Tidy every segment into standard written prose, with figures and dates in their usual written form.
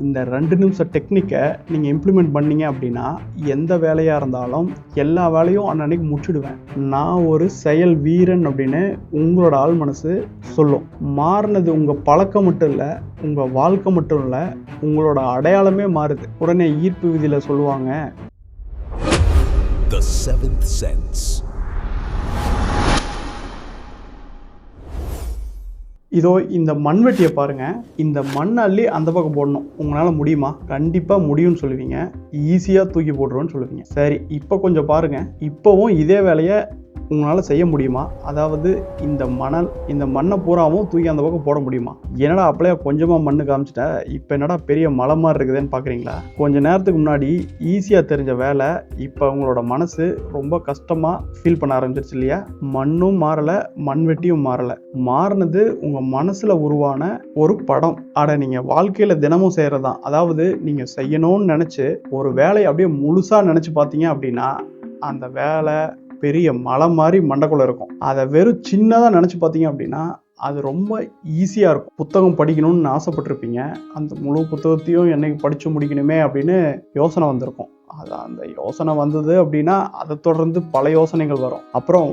இந்த 2 நிமிஷ டெக்னிக்கை நீங்கள் இம்ப்ளிமெண்ட் பண்ணீங்க அப்படின்னா எந்த வேலையாக இருந்தாலும் எல்லா வேலையும் அன்னன்னைக்கு முடிச்சுடுவேன். நான் ஒரு செயல் வீரன் அப்படின்னு உங்களோட ஆள் மனசு சொல்லும். மாறினது உங்கள் பழக்கம் மட்டும் இல்லை, உங்கள் வாழ்க்கை மட்டும் இல்லை, உங்களோட அடையாளமே மாறுது. உடனே ஈர்ப்பு விதியில் சொல்லுவாங்க, The Seventh Sense. இதோ இந்த மண்வெட்டியை பாருங்க, இந்த மண் அள்ளி அந்த பக்கம் போடணும். உங்களால் முடியுமா? கண்டிப்பாக முடியும்னு சொல்லுவீங்க. ஈஸியாக தூக்கி போட்டுருவோன்னு சொல்லுவீங்க. சரி, இப்போ கொஞ்சம் பாருங்க, இப்போவும் இதே வேலையை உங்களால் செய்ய முடியுமா? அதாவது இந்த மண்ணை பூராவும் தூக்கி அந்த பக்கம் போட முடியுமா? என்னடா அப்படியே கொஞ்சமாக மண்ணு காமிச்சிட்ட, இப்போ என்னடா பெரிய மலை மாதிரி இருக்குதுன்னு பார்க்குறீங்களா? கொஞ்ச நேரத்துக்கு முன்னாடி ஈஸியாக தெரிஞ்ச வேலை இப்போ உங்களோட மனசு ரொம்ப கஷ்டமாக ஃபீல் பண்ண ஆரம்பிச்சிருச்சு இல்லையா? மண்ணும் மாறலை, மண்வெட்டியும் மாறலை. மாறினது உங்கள் மனசில் உருவான ஒரு படம். நீங்கள் வாழ்க்கையில் தினமும் செய்கிறதான். அதாவது நீங்கள் செய்யணும்னு நினச்சி ஒரு வேலையை அப்படியே முழுசாக நினச்சி பார்த்தீங்க அப்படின்னா அந்த வேலை பெரிய மலை மாதிரி மண்டைக்குள்ள இருக்கும். அதை வெறும் சின்னதாக நினச்சி பார்த்தீங்க அப்படின்னா அது ரொம்ப ஈஸியாக இருக்கும். புத்தகம் படிக்கணும்னு ஆசைப்பட்டிருப்பீங்க, அந்த முழு புத்தகத்தையும் என்னைக்கு படித்து முடிக்கணுமே அப்படின்னு யோசனை வந்திருக்கும். அந்த யோசனை வந்தது அப்படின்னா அதை தொடர்ந்து பல யோசனைகள் வரும். அப்புறம்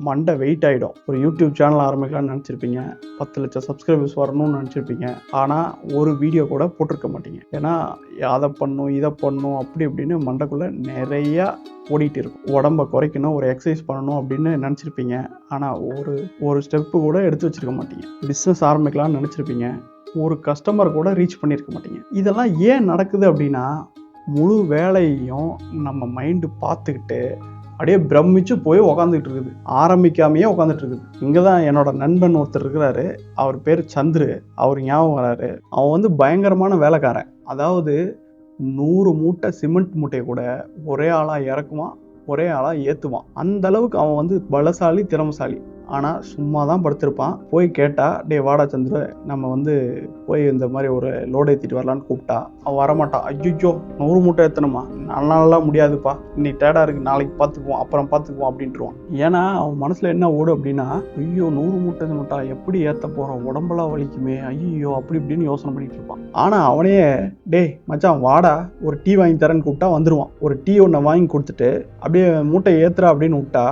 மண்டை வெயிட் ஆகிடும். ஒரு யூடியூப் சேனல் ஆரம்பிக்கலாம்னு நினச்சிருப்பீங்க, 10 லட்சம் சப்ஸ்கிரைபர்ஸ் வரணும்னு நினச்சிருப்பீங்க. ஆனால் ஒரு வீடியோ கூட போட்டிருக்க மாட்டீங்க. ஏன்னா அதை பண்ணும் இதை பண்ணும் அப்படி இப்படின்னு மண்டைக்குள்ளே நிறையா ஓடிட்டு இருக்கும். உடம்பை குறைக்கணும், ஒரு எக்ஸசைஸ் பண்ணணும் அப்படின்னு நினச்சிருப்பீங்க. ஆனால் ஒரு ஸ்டெப்பு கூட எடுத்து வச்சுருக்க மாட்டீங்க. பிஸ்னஸ் ஆரம்பிக்கலாம்னு நினச்சிருப்பீங்க, ஒரு கஸ்டமர் கூட ரீச் பண்ணியிருக்க மாட்டீங்க. இதெல்லாம் ஏன் நடக்குது அப்படின்னா முழு வேலையையும் நம்ம மைண்டு பார்த்துக்கிட்டு அப்படியே பிரமிச்சு போய் உக்காந்துக்கிட்டு இருக்குது, ஆரம்பிக்காமையே உட்காந்துட்டு இருக்குது. இங்கே தான் என்னோட நண்பன் ஒருத்தர் இருக்கிறாரு, அவர் பேர் சந்துரு. அவர் ஞாபகம் வராரு. அவன் பயங்கரமான வேலைக்காரன். அதாவது 100 மூட்டை சிமெண்ட் மூட்டையை கூட ஒரே ஆளாக இறக்குவான், ஒரே ஆளாக ஏற்றுவான். அந்த அளவுக்கு அவன் பலசாலி, திறமசாலி. ஆனால் சும்மா தான் படுத்திருப்பான். போய் கேட்டா, டே வாடா சந்துரு, நம்ம போய் இந்த மாதிரி ஒரு லோடு ஏற்றிட்டு வரலான்னு கூப்பிட்டா அவன் வரமாட்டான். ஐயோ 100 மூட்டை ஏற்றணுமா, நல்லா முடியாதுப்பா, இன்னைக்கு டேடா இருக்குது, நாளைக்கு பார்த்துக்குவோம், அப்புறம் பார்த்துக்குவோம் அப்படின்ட்டுருவான். ஏன்னா அவன் மனசில் என்ன ஓடும் அப்படின்னா, ஐயோ 100 மூட்டை மூட்டா எப்படி ஏற்ற போகிறோம், உடம்பெல்லாம் வலிக்குமே, ஐயோ அப்படி இப்படின்னு யோசனை பண்ணிட்டு இருப்பான். ஆனால் அவனே, டே மச்சான் வாடா ஒரு டீ வாங்கி தரேன்னு கூப்பிட்டா வந்துடுவான். ஒரு டீ ஒன்று வாங்கி கொடுத்துட்டு அப்படியே மூட்டை ஏற்றுறா அப்படின்னு விட்டா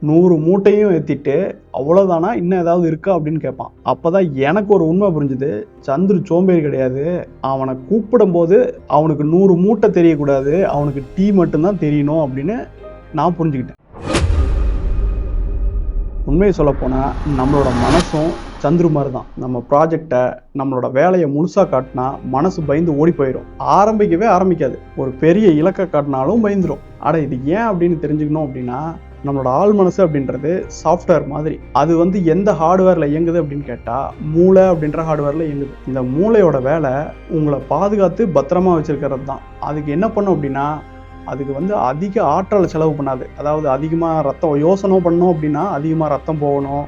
100 மூட்டையும் ஏற்றிட்டு அவ்வளோதானா, இன்னும் ஏதாவது இருக்கா அப்படின்னு கேட்பான். அப்போ தான் எனக்கு ஒரு உண்மை புரிஞ்சுது, சந்துரு சோம்பேறி கிடையாது. அவனை கூப்பிடும்போது அவனுக்கு 100 மூட்டை தெரியக்கூடாது, அவனுக்கு டீ மட்டும்தான் தெரியணும் அப்படின்னு நான் புரிஞ்சுக்கிட்டேன். உண்மையை சொல்லப்போனால் நம்மளோட மனசும் சந்துரு மாதிரி தான். நம்ம ப்ராஜெக்டை, நம்மளோட வேலையை முழுசாக காட்டினா மனசு பயந்து ஓடி போயிடும், ஆரம்பிக்கவே ஆரம்பிக்காது. ஒரு பெரிய இலக்கை காட்டினாலும் பயந்துடும். இது ஏன் அப்படின்னு தெரிஞ்சுக்கணும் அப்படின்னா, நம்மளோட ஆள் மனசு அப்படின்றது சாஃப்ட்வேர் மாதிரி. அது எந்த ஹார்ட்வேரில் இயங்குது அப்படின்னு கேட்டால் மூளை அப்படின்ற ஹார்ட்வேரில் இயங்குது. இந்த மூளையோட வேலை உங்களை பாதுகாத்து பத்திரமா வச்சுருக்கிறது தான். அதுக்கு என்ன பண்ணும் அப்படின்னா, அதுக்கு அதிக ஆற்றலை செலவு பண்ணாது. அதாவது அதிகமாக ரத்தம் யோசனை பண்ணணும் அப்படின்னா அதிகமாக ரத்தம் போகணும்,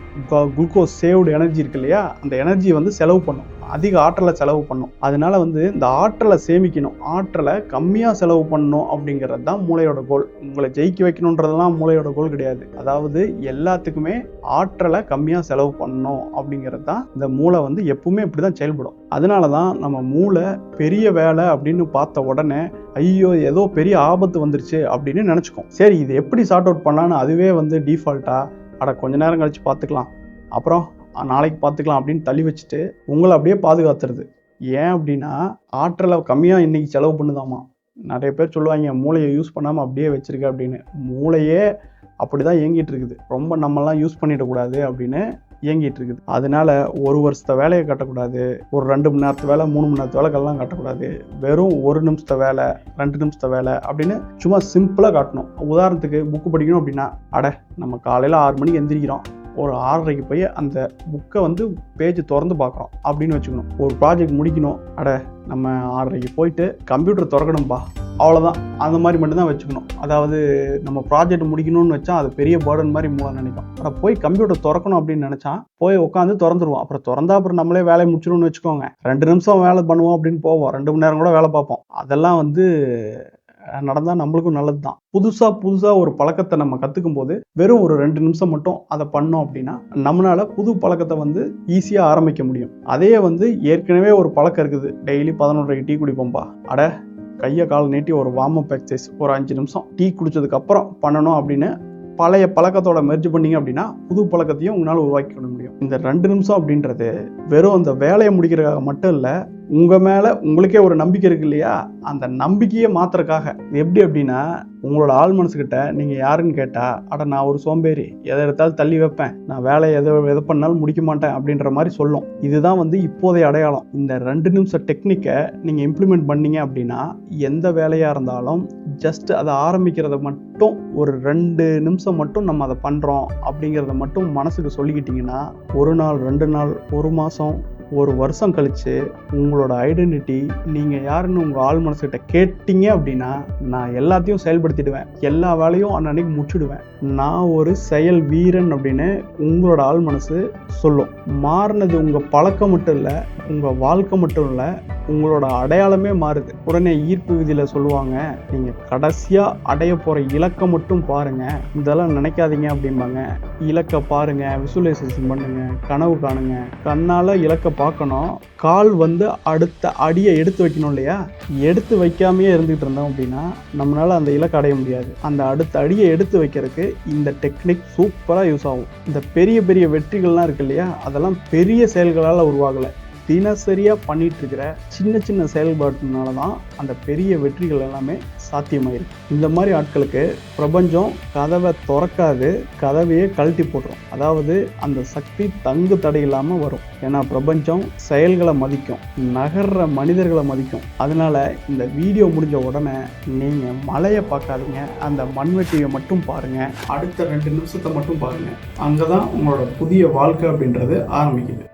குளுக்கோஸ் சேவ்டு எனர்ஜி இருக்கு இல்லையா, அந்த எனர்ஜி செலவு பண்ணும், அதிக ஆற்றலை செலவு பண்ணும். அதனால இந்த ஆற்றலை சேமிக்கணும், ஆற்றலை கம்மியாக செலவு பண்ணணும் அப்படிங்கிறது தான் மூளையோட கோல். உங்களை ஜெயிக்க வைக்கணுன்றதெல்லாம் மூளையோட கோல் கிடையாது. அதாவது எல்லாத்துக்குமே ஆற்றலை கம்மியாக செலவு பண்ணணும் அப்படிங்கிறது தான் இந்த மூளை எப்பவுமே இப்படி தான் செயல்படும். அதனால தான் நம்ம மூளை பெரிய வேலை அப்படின்னு பார்த்த உடனே ஐயோ ஏதோ பெரிய ஆபத்து வந்துருச்சு அப்படின்னு நினச்சிக்கும். சரி, இது எப்படி சார்ட் அவுட் பண்ணலான்னு அதுவே டிஃபால்ட்டாக கொஞ்ச நேரம் கழிச்சு பார்த்துக்கலாம், அப்புறம் நாளைக்கு பார்த்துக்கலாம் அப்படின்னு தள்ளி வச்சுட்டு உங்களை அப்படியே பாதுகாத்துறது. ஏன் அப்படின்னா ஆற்றலை கம்மியாக இன்னைக்கு செலவு பண்ணுதாமா. நிறைய பேர் சொல்லுவாங்க மூளையை யூஸ் பண்ணாமல் அப்படியே வச்சிருக்க அப்படின்னு. மூளையே அப்படி தான் இயங்கிட்டு இருக்குது, ரொம்ப நம்மலாம் யூஸ் பண்ணிடக்கூடாது அப்படின்னு இயங்கிட்டு இருக்குது. அதனால ஒரு வருஷத்தை வேலையை கட்டக்கூடாது, ஒரு 2 மணி நேரத்து வேலை 3 மணி நேரத்து வேலைகள்லாம் கட்டக்கூடாது. வெறும் 1 நிமிஷத்தை வேலை 2 நிமிஷத்தை வேலை அப்படின்னு சும்மா சிம்பிளாக காட்டணும். உதாரணத்துக்கு புக்கு படிக்கணும் அப்படின்னா, நம்ம காலையில் 6 மணிக்கு எந்திரிக்கிறோம், ஒரு 6:30க்கு போய் அந்த புக்கை பேஜ் திறந்து பார்க்குறோம் அப்படின்னு வச்சுக்கணும். ஒரு ப்ராஜெக்ட் முடிக்கணும், நம்ம 6:30க்கு போயிட்டு கம்ப்யூட்டர் திறக்கணும்பா, அவ்வளோதான். அந்த மாதிரி மட்டும்தான் வச்சுக்கணும். அதாவது நம்ம ப்ராஜெக்ட் முடிக்கணும்னு வச்சா அது பெரிய பேர்டன் மாதிரி மூளை நினைக்கும். போய் கம்ப்யூட்டர் திறக்கணும் அப்படின்னு நினச்சா போய் உட்காந்து திறந்துருவோம். அப்புறம் நம்மளே வேலையை முடிச்சிடும்னு வச்சுக்கோங்க. 2 நிமிஷம் வேலை பண்ணுவோம் அப்படின்னு போவோம், 2 மணி நேரம் கூட வேலை பார்ப்போம். அதெல்லாம் நடந்தால் நம்மளுக்கும் நல்லது தான். புதுசாக ஒரு பழக்கத்தை நம்ம கற்றுக்கும் போது வெறும் ஒரு 2 நிமிஷம் மட்டும் அதை பண்ணோம் அப்படின்னா நம்மளால் புது பழக்கத்தை வந்து ஈஸியாக ஆரம்பிக்க முடியும். அதே வந்து ஏற்கனவே ஒரு பழக்கம் இருக்குது, டெய்லி 11:30 டீ குடிப்போம்பா, அட கையை கால் நீட்டி ஒரு வார்ம் அப் எக்ஸசைஸ் ஒரு 5 நிமிஷம் டீ குடிச்சதுக்கப்புறம் பண்ணணும் அப்படின்னு பழைய பழக்கத்தோட மெர்ஜ் பண்ணீங்க அப்படின்னா புது பழக்கத்தையும் உங்களால் உருவாக்கி கொள்ள முடியும். இந்த 2 நிமிஷம் அப்படின்றது வெறும் அந்த வேலையை முடிக்கிறதுக்காக மட்டும் இல்லை, உங்கள் மேலே உங்களுக்கே ஒரு நம்பிக்கை இருக்கு இல்லையா, அந்த நம்பிக்கையை மாற்றுறதுக்காக. எப்படி அப்படின்னா, உங்களோட ஆள் மனசுக்கிட்ட நீங்கள் யாருன்னு கேட்டால், அட நான் ஒரு சோம்பேறி, எதை எடுத்தாலும் தள்ளி வைப்பேன், நான் வேலையை எதை பண்ணாலும் முடிக்க மாட்டேன் அப்படின்ற மாதிரி சொல்லும். இதுதான் வந்து இப்போதைய அடையாளம். இந்த 2 நிமிஷம் டெக்னிக்கை நீங்கள் இம்ப்ளிமெண்ட் பண்ணீங்க அப்படின்னா எந்த வேலையாக இருந்தாலும் ஜஸ்ட் அதை ஆரம்பிக்கிறத மட்டும் ஒரு 2 நிமிஷம் மட்டும் நம்ம அதை பண்ணுறோம் அப்படிங்கிறத மட்டும் மனசுக்கு சொல்லிக்கிட்டிங்கன்னா 1 நாள் 2 நாள் 1 மாதம் 1 வருஷம் கழித்து உங்களோட ஐடென்டிட்டி நீங்கள் யாருன்னு உங்கள் ஆள் மனசுக்கிட்ட கேட்டீங்க அப்படின்னா நான் எல்லாத்தையும் செயல்படுத்திடுவேன், எல்லா வேலையும் அன்னைக்கு முடிச்சுடுவேன், நான் ஒரு செயல் வீரன் அப்படின்னு உங்களோட ஆள் மனசு சொல்லும். மாறினது உங்கள் பழக்கம் மட்டும் இல்லை, உங்கள் வாழ்க்கை மட்டும் இல்லை, உங்களோட அடையாளமே மாறுது. உடனே ஈர்ப்பு விதியில் சொல்லுவாங்க, நீங்கள் கடைசியாக அடைய போகிற இலக்கை மட்டும் பாருங்கள், இதெல்லாம் நினைக்காதீங்க அப்படிம்பாங்க. இலக்கை பாருங்கள், விசுவலைசேஷன் பண்ணுங்கள், கனவு காணுங்க. கண்ணால் இலக்கை பார்க்கணும், கால் வந்து அடுத்த அடியை எடுத்து வைக்கணும் இல்லையா, எடுத்து வைக்காமையே இருந்துகிட்டு இருந்தோம் அப்படின்னா நம்மளால் அந்த இலக்கை அடைய முடியாது. அந்த அடுத்த அடியை எடுத்து வைக்கிறதுக்கு இந்த டெக்னிக் சூப்பராக யூஸ் ஆகும். இந்த பெரிய பெரிய வெற்றிகள்லாம் இருக்கு இல்லையா, அதெல்லாம் பெரிய செயல்களால் உருவாகலை, தினசரியாக பண்ணிட்டு இருக்கிற சின்ன சின்ன செயல்பாட்டுனால தான் அந்த பெரிய வெற்றிகள் எல்லாமே சாத்தியமாயிருக்கு. இந்த மாதிரி ஆட்களுக்கு பிரபஞ்சம் கதவை திறக்காது, கதவையே கழட்டி போட்டுரும். அதாவது அந்த சக்தி தங்கு தடை இல்லாமல் வரும். ஏன்னா பிரபஞ்சம் செயல்களை மதிக்கும், நகர்ற மனிதர்களை மதிக்கும். அதனால இந்த வீடியோ முடிஞ்ச உடனே நீங்கள் மலையை பார்க்காதீங்க, அந்த மண்வெட்டியை மட்டும் பாருங்கள், அடுத்த 2 நிமிஷத்தை மட்டும் பாருங்கள். அங்கே தான் உங்களோட புதிய வாழ்க்கை அப்படின்றது ஆரம்பிக்குது.